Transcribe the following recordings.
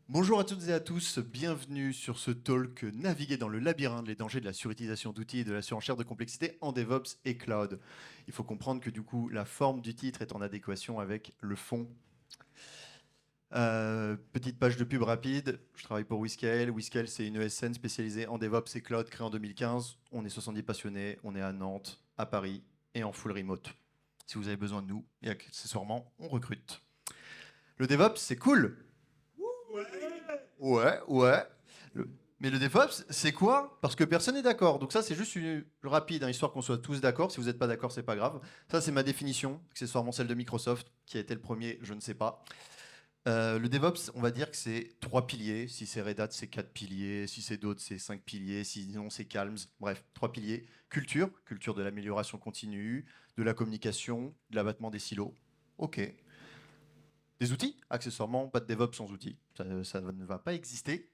Bonjour à toutes et à tous, bienvenue sur ce talk Naviguer dans le labyrinthe, les dangers de la surutilisation d'outils et de la surenchère de complexité en DevOps et Cloud. Il faut comprendre que du coup, la forme du titre est en adéquation avec le fond. Petite page de pub rapide, je travaille pour Whiscale. Whiscale, c'est une ESN spécialisée en DevOps et Cloud créée en 2015. On est 70 passionnés, on est à Nantes, à Paris et en full remote. Si vous avez besoin de nous, et accessoirement, on recrute. Le DevOps, c'est cool. Ouais, ouais. Mais le DevOps, c'est quoi? Parce que personne n'est d'accord. Donc ça, c'est juste rapide, hein, histoire qu'on soit tous d'accord. Si vous n'êtes pas d'accord, c'est pas grave. Ça, c'est ma définition, accessoirement celle de Microsoft, qui a été le premier, je ne sais pas. Le DevOps, on va dire que c'est 3 piliers. Si c'est Red Hat, c'est 4 piliers. Si c'est d'autres, c'est 5 piliers. Sinon, c'est Calms. Bref, 3 piliers. Culture de l'amélioration continue, de la communication, de l'abattement des silos. Ok. Des outils, accessoirement, pas de DevOps sans outils. Ça ne va pas exister.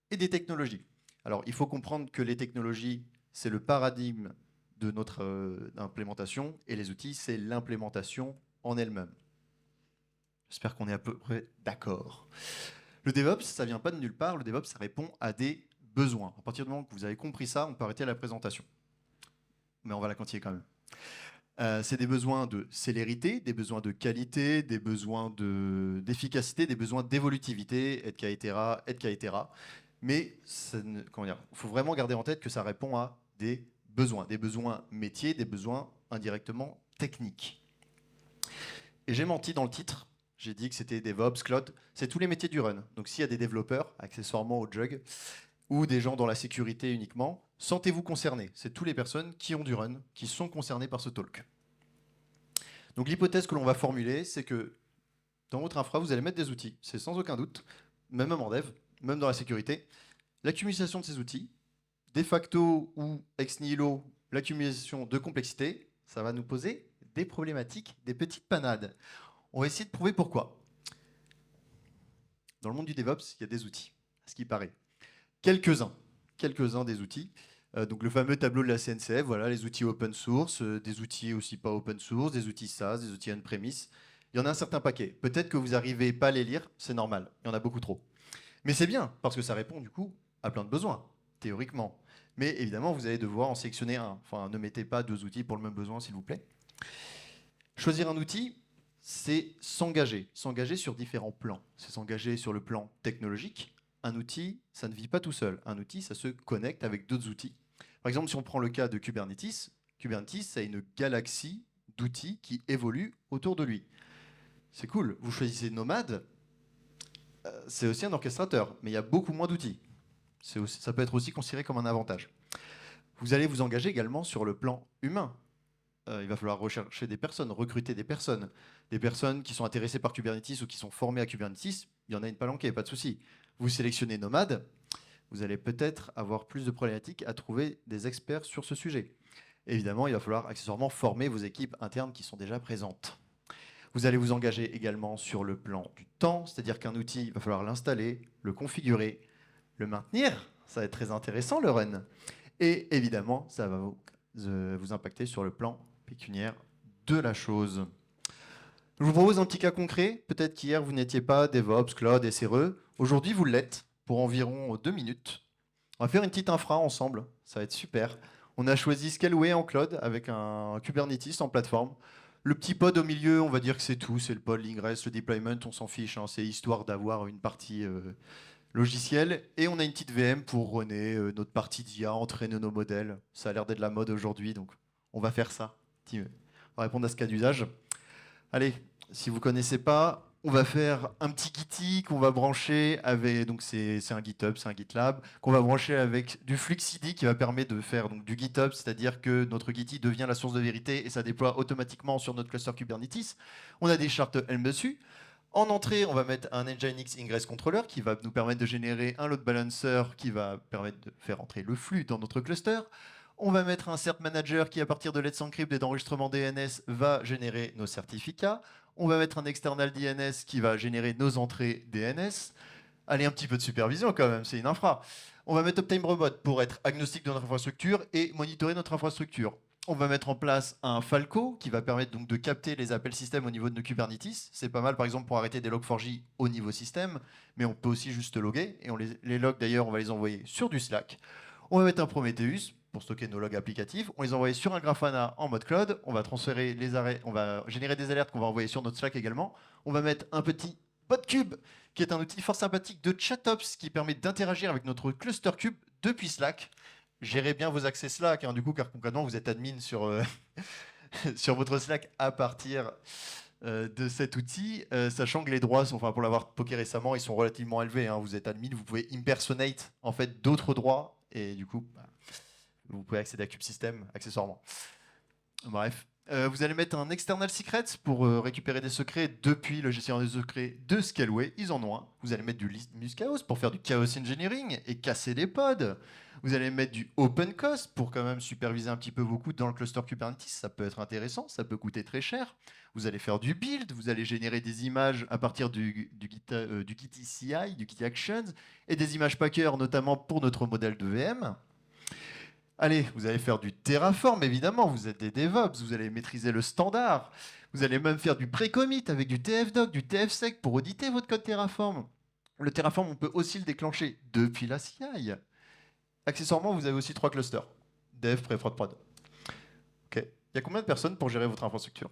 Et des technologies. Alors, il faut comprendre que les technologies, c'est le paradigme de notre implémentation, et les outils, c'est l'implémentation en elle-même. J'espère qu'on est à peu près d'accord. Le DevOps, ça vient pas de nulle part. Le DevOps, ça répond à des besoins. À partir du moment que vous avez compris ça, on peut arrêter la présentation. Mais on va la continuer quand même. C'est des besoins de célérité, des besoins de qualité, des besoins d'efficacité, des besoins d'évolutivité, etc. Mais il faut vraiment garder en tête que ça répond à des besoins métiers, des besoins indirectement techniques. Et j'ai menti dans le titre, j'ai dit que c'était DevOps, Cloud, c'est tous les métiers du run. Donc s'il y a des développeurs, accessoirement au Jug, ou des gens dans la sécurité uniquement, sentez-vous concernés. C'est toutes les personnes qui ont du run, qui sont concernées par ce talk. Donc l'hypothèse que l'on va formuler, c'est que dans votre infra, vous allez mettre des outils. C'est sans aucun doute, même en dev, même dans la sécurité. L'accumulation de ces outils, de facto ou ex nihilo, l'accumulation de complexité, ça va nous poser des problématiques, des petites panades. On va essayer de prouver pourquoi. Dans le monde du DevOps, il y a des outils, à ce qui paraît. Quelques-uns des outils. Donc le fameux tableau de la CNCF, voilà, les outils open source, des outils aussi pas open source, des outils SaaS, des outils on-premise. Il y en a un certain paquet. Peut-être que vous n'arrivez pas à les lire, c'est normal. Il y en a beaucoup trop. Mais c'est bien, parce que ça répond du coup à plein de besoins, théoriquement. Mais évidemment, vous allez devoir en sélectionner un. Enfin, ne mettez pas 2 outils pour le même besoin, s'il vous plaît. Choisir un outil, c'est s'engager. S'engager sur différents plans. C'est s'engager sur le plan technologique. Un outil, ça ne vit pas tout seul. Un outil, ça se connecte avec d'autres outils. Par exemple, si on prend le cas de Kubernetes, Kubernetes, c'est une galaxie d'outils qui évoluent autour de lui. C'est cool. Vous choisissez Nomad, c'est aussi un orchestrateur, mais il y a beaucoup moins d'outils. Ça peut être aussi considéré comme un avantage. Vous allez vous engager également sur le plan humain. Il va falloir rechercher des personnes, recruter des personnes qui sont intéressées par Kubernetes ou qui sont formées à Kubernetes. Il y en a une palanquée, pas de souci. Vous sélectionnez Nomad, vous allez peut-être avoir plus de problématiques à trouver des experts sur ce sujet. Évidemment, il va falloir accessoirement former vos équipes internes qui sont déjà présentes. Vous allez vous engager également sur le plan du temps, c'est-à-dire qu'un outil, il va falloir l'installer, le configurer, le maintenir. Ça va être très intéressant, le run. Et évidemment, ça va vous impacter sur le plan pécuniaire de la chose. Je vous propose un petit cas concret. Peut-être qu'hier, vous n'étiez pas DevOps, Cloud, SRE. Aujourd'hui, vous l'êtes pour environ 2 minutes. On va faire une petite infra ensemble. Ça va être super. On a choisi Scaleway en cloud avec un Kubernetes en plateforme. Le petit pod au milieu, on va dire que c'est tout. C'est le pod, l'ingress, le deployment, on s'en fiche, hein. C'est histoire d'avoir une partie logicielle. Et on a une petite VM pour runner notre partie d'IA, entraîner nos modèles. Ça a l'air d'être la mode aujourd'hui, donc on va faire ça. On va répondre à ce cas d'usage. Allez, si vous ne connaissez pas, on va faire un petit Gitty qu'on va brancher avec, donc c'est un GitHub, c'est un GitLab, qu'on va brancher avec du Fluxid qui va permettre de faire donc, du GitHub, c'est-à-dire que notre Gitty devient la source de vérité et ça déploie automatiquement sur notre cluster Kubernetes. On a des chartes Helm dessus. En entrée, on va mettre un Nginx Ingress Controller qui va nous permettre de générer un load balancer qui va permettre de faire entrer le flux dans notre cluster. On va mettre un cert manager qui, à partir de Let's Encrypt et d'enregistrement DNS, va générer nos certificats. On va mettre un external DNS qui va générer nos entrées DNS. Allez, un petit peu de supervision quand même, c'est une infra. On va mettre Uptime Robot pour être agnostique de notre infrastructure et monitorer notre infrastructure. On va mettre en place un Falco qui va permettre donc de capter les appels système au niveau de nos Kubernetes. C'est pas mal par exemple pour arrêter des log4j au niveau système, mais on peut aussi juste loguer. Et les logs d'ailleurs, on va les envoyer sur du Slack. On va mettre un Prometheus pour stocker nos logs applicatifs. On les envoie sur un Grafana en mode cloud. On va transférer les arrêts, on va générer des alertes qu'on va envoyer sur notre Slack également. On va mettre un petit PodCube qui est un outil fort sympathique de ChatOps qui permet d'interagir avec notre cluster cube depuis Slack. Gérez bien vos accès Slack, hein, du coup, car concrètement, vous êtes admin sur, sur votre Slack à partir de cet outil, sachant que les droits, sont, enfin, pour l'avoir poké récemment, ils sont relativement élevés. Hein. Vous êtes admin, vous pouvez impersonate en fait d'autres droits, et du coup, bah, vous pouvez accéder à CubeSystem accessoirement. Bref. Vous allez mettre un external secret pour récupérer des secrets depuis le gestionnaire des secrets de Scaleway. Ils en ont un. Vous allez mettre du Linux Chaos pour faire du chaos engineering et casser des pods. Vous allez mettre du OpenCOS pour quand même superviser un petit peu vos coûts dans le cluster Kubernetes. Ça peut être intéressant, ça peut coûter très cher. Vous allez faire du build, vous allez générer des images à partir du Git CI, du Git Actions et des images Packer, notamment pour notre modèle de VM. Allez, vous allez faire du Terraform, évidemment, vous êtes des DevOps, vous allez maîtriser le standard, vous allez même faire du pré-commit avec du TFDoc, du TFSec pour auditer votre code Terraform. Le Terraform, on peut aussi le déclencher depuis la CI. Accessoirement, vous avez aussi 3 clusters, Dev, Pré, Prod, Prod. Ok. Il y a combien de personnes pour gérer votre infrastructure?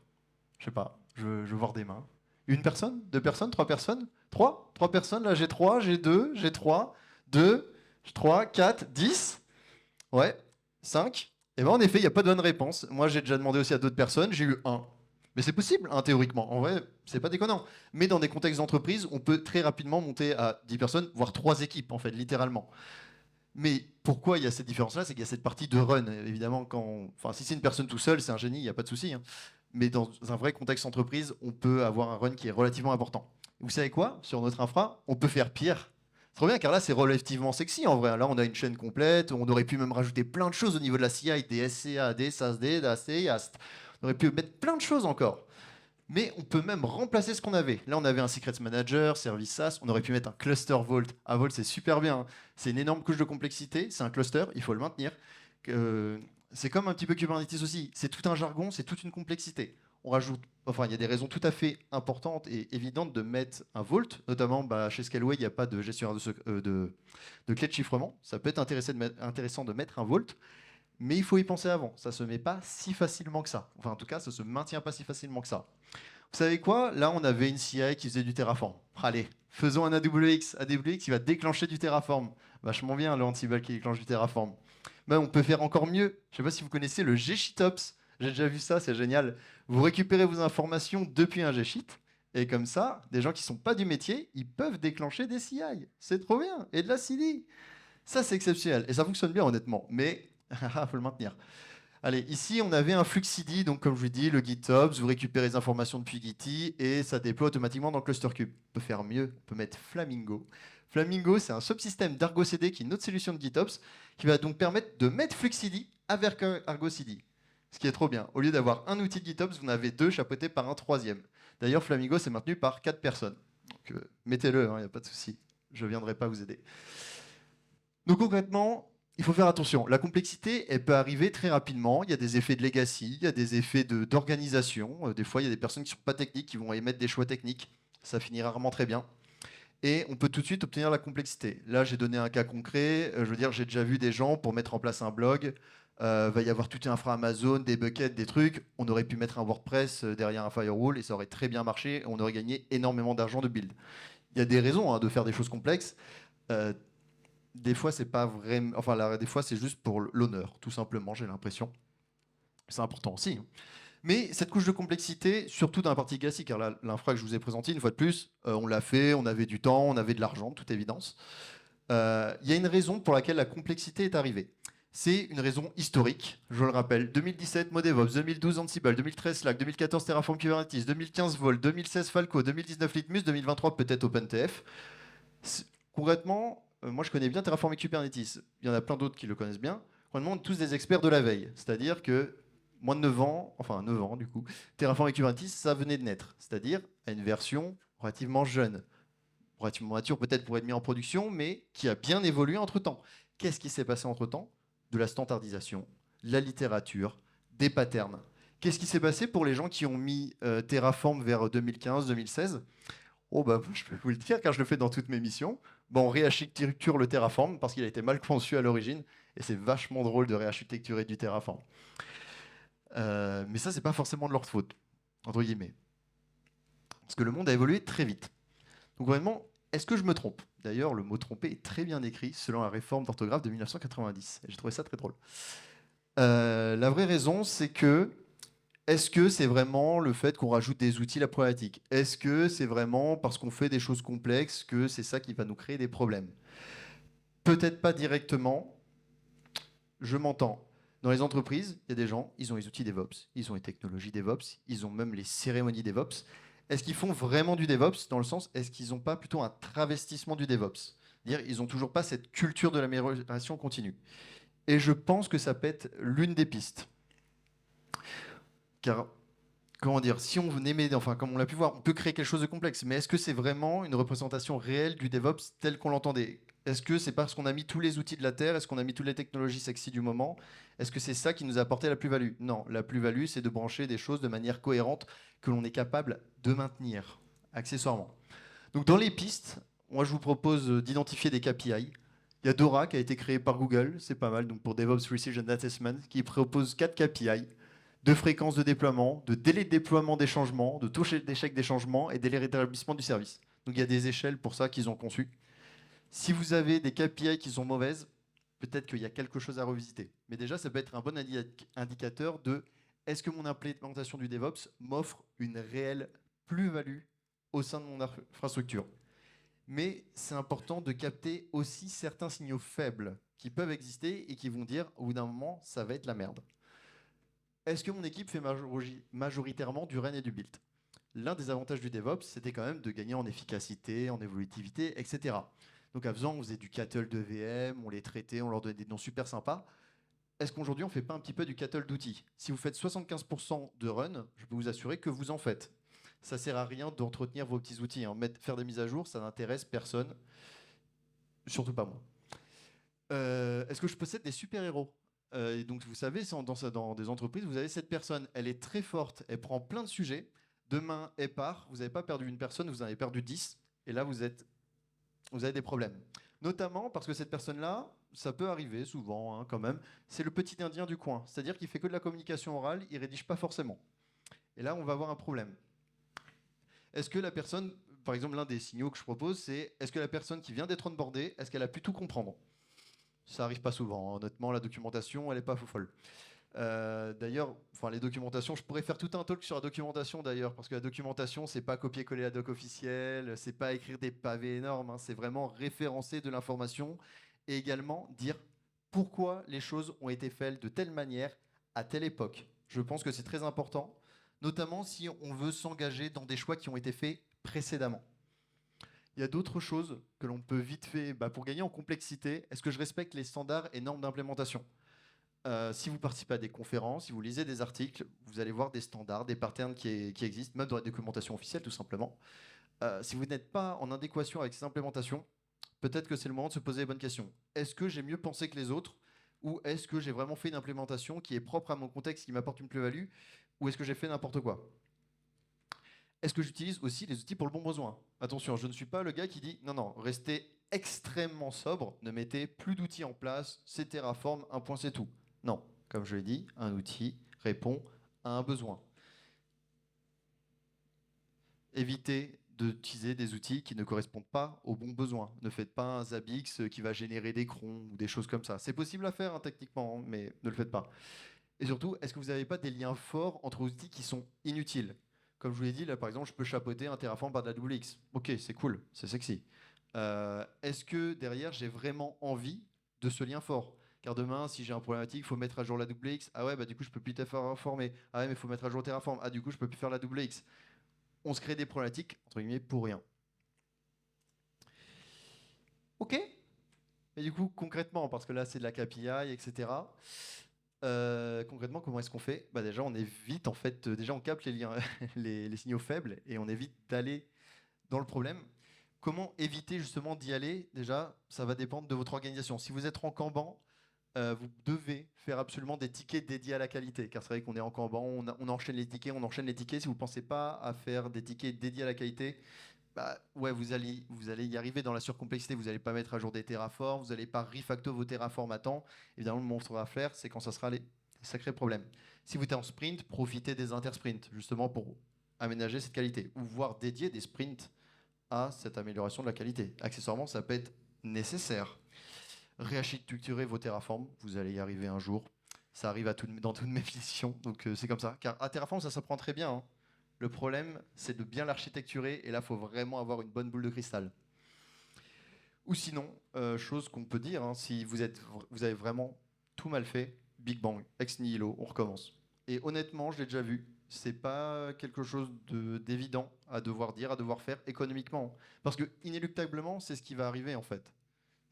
Je sais pas, je veux voir des mains. Une personne? Deux personnes? Trois personnes? Trois personnes, là j'ai 3, j'ai 2, j'ai 3, 2, 3, 4, 10. Ouais. 5. Et bien en effet, il n'y a pas de bonne réponse. Moi, j'ai déjà demandé aussi à d'autres personnes, j'ai eu 1. Mais c'est possible, hein, théoriquement. En vrai, c'est pas déconnant. Mais dans des contextes d'entreprise, on peut très rapidement monter à 10 personnes, voire 3 équipes, en fait, littéralement. Mais pourquoi il y a cette différence-là? C'est qu'il y a cette partie de run. Évidemment, enfin, si c'est une personne tout seul, c'est un génie, il n'y a pas de souci. Hein. Mais dans un vrai contexte entreprise, on peut avoir un run qui est relativement important. Vous savez quoi? Sur notre infra, on peut faire pire. C'est trop bien, car là, c'est relativement sexy en vrai. Là, on a une chaîne complète. On aurait pu même rajouter plein de choses au niveau de la CI, des SCA, des SASD, des ACIAST. On aurait pu mettre plein de choses encore. Mais on peut même remplacer ce qu'on avait. Là, on avait un Secrets Manager, Service SaaS. On aurait pu mettre un Cluster Vault. Un Vault, c'est super bien. Hein. C'est une énorme couche de complexité. C'est un cluster, il faut le maintenir. C'est comme un petit peu Kubernetes aussi. C'est tout un jargon, c'est toute une complexité. On rajoute, enfin, il y a des raisons tout à fait importantes et évidentes de mettre un vault, notamment chez Scaleway, il n'y a pas de gestionnaire de clé de chiffrement. Ça peut être intéressant de mettre un vault, mais il faut y penser avant. Ça se met pas si facilement que ça. Enfin, en tout cas, ça se maintient pas si facilement que ça. Vous savez quoi? Là, on avait une CI qui faisait du Terraform. Allez, faisons un AWX. AWX qui va déclencher du Terraform. Vachement bien, le Ansible qui déclenche du Terraform. Ben, on peut faire encore mieux. Je ne sais pas si vous connaissez le GSheetOps. J'ai déjà vu ça, c'est génial. Vous récupérez vos informations depuis un GSheet. Et comme ça, des gens qui ne sont pas du métier, ils peuvent déclencher des CI. C'est trop bien. Et de la CI. Ça, c'est exceptionnel. Et ça fonctionne bien, honnêtement. Mais il faut le maintenir. Allez, ici, on avait un flux CD. Donc, comme je vous dis, le GitOps, vous récupérez les informations depuis Gitty et ça déploie automatiquement dans le cluster cube. On peut faire mieux. On peut mettre Flamingo. Flamingo, c'est un subsystème d'Argo CD qui est une autre solution de GitOps qui va donc permettre de mettre flux CD avec Argo CD. Ce qui est trop bien. Au lieu d'avoir un outil de GitOps, vous en avez 2 chapeautés par un troisième. D'ailleurs, Flamingo, c'est maintenu par 4 personnes. Donc, mettez-le, il n'y a pas de souci. Je ne viendrai pas vous aider. Donc, concrètement, il faut faire attention. La complexité, elle peut arriver très rapidement. Il y a des effets de legacy, il y a des effets d'organisation. Des fois, il y a des personnes qui ne sont pas techniques, qui vont émettre des choix techniques. Ça finit rarement très bien. Et on peut tout de suite obtenir la complexité. Là, j'ai donné un cas concret. Je veux dire, j'ai déjà vu des gens, pour mettre en place un blog, va y avoir tout un infra Amazon, des buckets, des trucs. On aurait pu mettre un WordPress derrière un firewall et ça aurait très bien marché. On aurait gagné énormément d'argent de build. Il y a des raisons de faire des choses complexes. Des fois, c'est pas vraiment. Enfin, des fois, c'est juste pour l'honneur, tout simplement, j'ai l'impression. C'est important aussi. Mais cette couche de complexité, surtout dans la partie classique, car l'infra que je vous ai présenté, une fois de plus, on l'a fait, on avait du temps, on avait de l'argent, de toute évidence. Il y a une raison pour laquelle la complexité est arrivée. C'est une raison historique, je le rappelle. 2017, MoDevOps, 2012, Ansible, 2013, Slack, 2014, Terraform Kubernetes, 2015, Volt, 2016, Falco, 2019, Litmus, 2023, peut-être OpenTF. Concrètement, moi je connais bien Terraform et Kubernetes. Il y en a plein d'autres qui le connaissent bien. Concrètement, on est tous des experts de la veille. C'est-à-dire que moins de 9 ans, enfin 9 ans du coup, Terraform et Kubernetes, ça venait de naître. C'est-à-dire à une version relativement jeune, relativement mature peut-être pour être mis en production, mais qui a bien évolué entre-temps. Qu'est-ce qui s'est passé entre-temps? De la standardisation, la littérature, des patterns. Qu'est-ce qui s'est passé pour les gens qui ont mis Terraform vers 2015-2016? Oh bah, je peux vous le dire car je le fais dans toutes mes missions. Bon, on réarchitecture le Terraform parce qu'il a été mal conçu à l'origine et c'est vachement drôle de réarchitecturer du Terraform. Mais ça, c'est pas forcément de leur faute, entre guillemets. Parce que le monde a évolué très vite. Donc vraiment, est-ce que je me trompe? D'ailleurs, le mot tromper est très bien écrit selon la réforme d'orthographe de 1990. Et j'ai trouvé ça très drôle. La vraie raison, c'est que est-ce que c'est vraiment le fait qu'on rajoute des outils la problématique? Est-ce que c'est vraiment parce qu'on fait des choses complexes que c'est ça qui va nous créer des problèmes? Peut-être pas directement, je m'entends. Dans les entreprises, il y a des gens, ils ont les outils DevOps, ils ont les technologies DevOps, ils ont même les cérémonies DevOps. Est-ce qu'ils font vraiment du DevOps dans le sens, est-ce qu'ils n'ont pas plutôt un travestissement du DevOps? Dire, ils n'ont toujours pas cette culture de l'amélioration continue. Et je pense que ça peut être l'une des pistes. Car, comment dire, si on aimait, enfin, comme on l'a pu voir, on peut créer quelque chose de complexe, mais est-ce que c'est vraiment une représentation réelle du DevOps tel qu'on l'entendait? Est-ce que c'est parce qu'on a mis tous les outils de la Terre? Est-ce qu'on a mis toutes les technologies sexy du moment? Est-ce que c'est ça qui nous a apporté la plus-value? Non, la plus-value, c'est de brancher des choses de manière cohérente que l'on est capable de maintenir, accessoirement. Donc dans les pistes, moi je vous propose d'identifier des KPI. Il y a Dora qui a été créé par Google, c'est pas mal, donc pour DevOps Research and Assessment, qui propose 4 KPI de fréquence de déploiement, de délai de déploiement des changements, de taux d'échec des changements et délai de rétablissement du service. Donc il y a des échelles pour ça qu'ils ont conçu. Si vous avez des KPI qui sont mauvaises, peut-être qu'il y a quelque chose à revisiter. Mais déjà, ça peut être un bon indicateur de est-ce que mon implémentation du DevOps m'offre une réelle plus-value au sein de mon infrastructure. Mais c'est important de capter aussi certains signaux faibles qui peuvent exister et qui vont dire au bout d'un moment, ça va être la merde. Est-ce que mon équipe fait majoritairement du run et du build? L'un des avantages du DevOps, c'était quand même de gagner en efficacité, en évolutivité, etc. Donc à faisant, on faisait du cattle de VM, on les traitait, on leur donnait des noms super sympas. Est-ce qu'aujourd'hui, on ne fait pas un petit peu du cattle d'outils? Si vous faites 75% de run, je peux vous assurer que vous en faites. Ça ne sert à rien d'entretenir vos petits outils. Hein. Faire des mises à jour, ça n'intéresse personne, surtout pas moi. Est-ce que je possède des super-héros? Et donc, vous savez, dans des entreprises, vous avez cette personne, elle est très forte, elle prend plein de sujets. Demain, elle part, vous n'avez pas perdu une personne, vous en avez perdu 10. Et là, vous avez des problèmes. Notamment parce que cette personne-là, ça peut arriver souvent hein, quand même, c'est le petit indien du coin. C'est-à-dire qu'il fait que de la communication orale, il rédige pas forcément. Et là, on va avoir un problème. Est-ce que la personne, par exemple, l'un des signaux que je propose, c'est est-ce que la personne qui vient d'être onboardée, est-ce qu'elle a pu tout comprendre? Ça arrive pas souvent. Hein. Honnêtement, la documentation, elle est pas folle. D'ailleurs, enfin les documentations, je pourrais faire tout un talk sur la documentation d'ailleurs, parce que la documentation, c'est pas copier-coller la doc officielle, c'est pas écrire des pavés énormes, hein, c'est vraiment référencer de l'information et également dire pourquoi les choses ont été faites de telle manière à telle époque. Je pense que c'est très important, notamment si on veut s'engager dans des choix qui ont été faits précédemment. Il y a d'autres choses que l'on peut vite faire pour gagner en complexité. Est-ce que je respecte les standards et normes d'implémentation? Si vous participez à des conférences, si vous lisez des articles, vous allez voir des standards, des patterns qui existent, même dans la documentation officielle, tout simplement. Si vous n'êtes pas en adéquation avec ces implémentations, peut-être que c'est le moment de se poser les bonnes questions. Est-ce que j'ai mieux pensé que les autres? Ou est-ce que j'ai vraiment fait une implémentation qui est propre à mon contexte, qui m'apporte une plus-value? Ou est-ce que j'ai fait n'importe quoi? Est-ce que j'utilise aussi les outils pour le bon besoin? Attention, je ne suis pas le gars qui dit non, non, restez extrêmement sobre, ne mettez plus d'outils en place, c'est Terraform, un point c'est tout. Non, comme je l'ai dit, un outil répond à un besoin. Évitez d'utiliser des outils qui ne correspondent pas aux bons besoins. Ne faites pas un Zabbix qui va générer des crons ou des choses comme ça. C'est possible à faire hein, techniquement, hein, mais ne le faites pas. Et surtout, est-ce que vous n'avez pas des liens forts entre outils qui sont inutiles? Comme je vous l'ai dit, là par exemple, je peux chapeauter un Terraform par de la WX. Ok, c'est cool, c'est sexy. Est-ce que derrière, j'ai vraiment envie de ce lien fort? Car demain, si j'ai un problématique, il faut mettre à jour la WX. Ah ouais, bah du coup, je peux plus Terraformer. Ah ouais, mais il faut mettre à jour Terraform. Ah du coup, je peux plus faire la WX. On se crée des problématiques, entre guillemets, pour rien. Ok. Mais du coup, concrètement, parce que là, c'est de la KPI, etc. Concrètement, comment est-ce qu'on fait? Déjà, on évite, en fait, déjà, on capte les liens, les signaux faibles et on évite d'aller dans le problème. Comment éviter justement d'y aller? Déjà, ça va dépendre de votre organisation. Si vous êtes en Kanban, vous devez faire absolument des tickets dédiés à la qualité, car c'est vrai qu'on est encore banc, on enchaîne les tickets, on enchaîne les tickets. Si vous ne pensez pas à faire des tickets dédiés à la qualité, bah, ouais, vous allez y arriver dans la surcomplexité. Vous n'allez pas mettre à jour des terraforms, vous n'allez pas refacto vos terraforms à temps. Évidemment, le monstre à faire, c'est quand ça sera les sacrés problèmes. Si vous êtes en sprint, profitez des intersprints, justement pour aménager cette qualité, ou voire dédier des sprints à cette amélioration de la qualité. Accessoirement, ça peut être nécessaire. Réarchitecturer vos terraforms, vous allez y arriver un jour. Ça arrive dans toutes mes missions, donc c'est comme ça. Car à Terraform, ça s'apprend très bien, hein. Le problème, c'est de bien l'architecturer, et là, il faut vraiment avoir une bonne boule de cristal. Ou sinon, chose qu'on peut dire, hein, si vous avez vraiment tout mal fait, Big Bang, ex nihilo, on recommence. Et honnêtement, je l'ai déjà vu. C'est pas quelque chose d'évident à devoir dire, à devoir faire économiquement. Parce que inéluctablement, c'est ce qui va arriver en fait.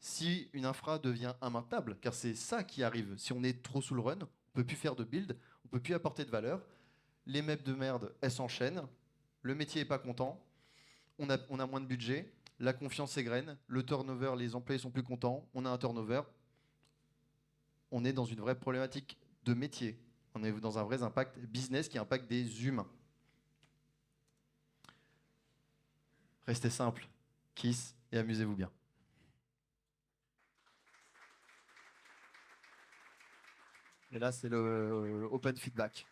Si une infra devient immaintenable, car c'est ça qui arrive, si on est trop sous le run, on peut plus faire de build, on peut plus apporter de valeur, les maps de merde, elles s'enchaînent, le métier est pas content, on a moins de budget, la confiance s'égrène, le turnover, les employés sont plus contents, on a un turnover, on est dans une vraie problématique de métier, on est dans un vrai impact business qui impacte des humains. Restez simple, kiss et amusez-vous bien. Et là, c'est le open feedback.